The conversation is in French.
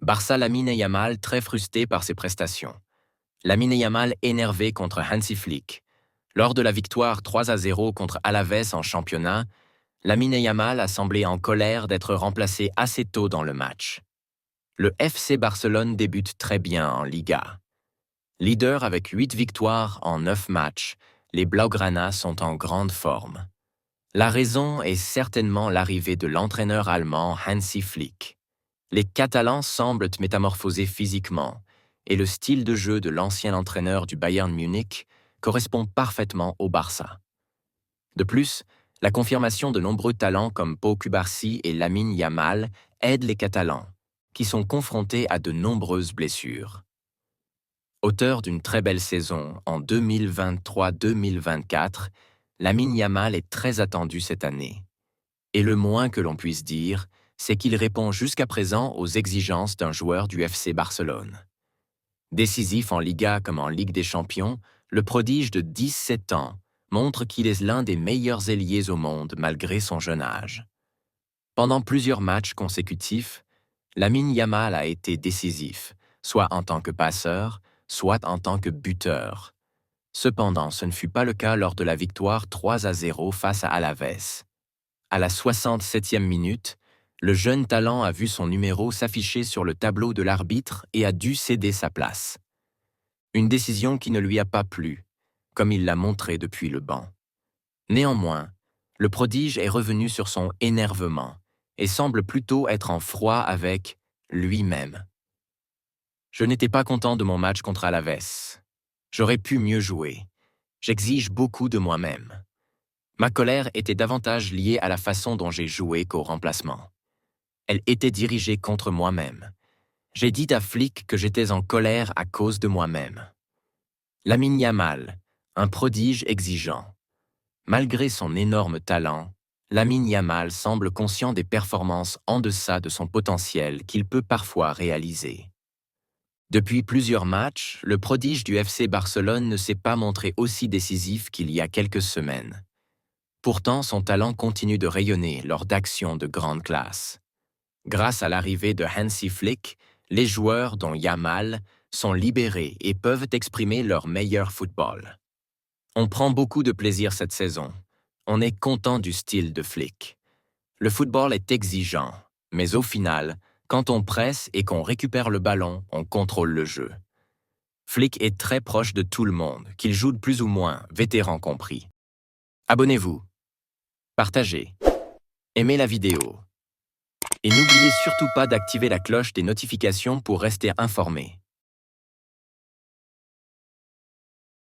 Barça Lamine Yamal très frustré par ses prestations. Lamine Yamal énervé contre Hansi Flick. Lors de la victoire 3-0 contre Alaves en championnat, Lamine Yamal a semblé en colère d'être remplacé assez tôt dans le match. Le FC Barcelone débute très bien en Liga. Leader avec 8 victoires en 9 matchs, les Blaugrana sont en grande forme. La raison est certainement l'arrivée de l'entraîneur allemand Hansi Flick. Les Catalans semblent métamorphosés physiquement, et le style de jeu de l'ancien entraîneur du Bayern Munich correspond parfaitement au Barça. De plus, la confirmation de nombreux talents comme Pau Cubarsí et Lamine Yamal aide les Catalans, qui sont confrontés à de nombreuses blessures. Auteur d'une très belle saison en 2023-2024, Lamine Yamal est très attendu cette année. Et le moins que l'on puisse dire, c'est qu'il répond jusqu'à présent aux exigences d'un joueur du FC Barcelone. Décisif en Liga comme en Ligue des Champions, le prodige de 17 ans montre qu'il est l'un des meilleurs ailiers au monde malgré son jeune âge. Pendant plusieurs matchs consécutifs, Lamine Yamal a été décisif, soit en tant que passeur, soit en tant que buteur. Cependant, ce ne fut pas le cas lors de la victoire 3-0 face à Alaves. À la 67e minute, le jeune talent a vu son numéro s'afficher sur le tableau de l'arbitre et a dû céder sa place. Une décision qui ne lui a pas plu, comme il l'a montré depuis le banc. Néanmoins, le prodige est revenu sur son énervement et semble plutôt être en froid avec lui-même. Je n'étais pas content de mon match contre Alaves. J'aurais pu mieux jouer. J'exige beaucoup de moi-même. Ma colère était davantage liée à la façon dont j'ai joué qu'au remplacement. Elle était dirigée contre moi-même. J'ai dit à Flick que j'étais en colère à cause de moi-même. Lamine Yamal, un prodige exigeant. Malgré son énorme talent, Lamine Yamal semble conscient des performances en deçà de son potentiel qu'il peut parfois réaliser. Depuis plusieurs matchs, le prodige du FC Barcelone ne s'est pas montré aussi décisif qu'il y a quelques semaines. Pourtant, son talent continue de rayonner lors d'actions de grande classe. Grâce à l'arrivée de Hansi Flick, les joueurs, dont Yamal, sont libérés et peuvent exprimer leur meilleur football. On prend beaucoup de plaisir cette saison. On est content du style de Flick. Le football est exigeant, mais au final, quand on presse et qu'on récupère le ballon, on contrôle le jeu. Flick est très proche de tout le monde, qu'il joue de plus ou moins, vétérans compris. Abonnez-vous, partagez, aimez la vidéo. Et n'oubliez surtout pas d'activer la cloche des notifications pour rester informé.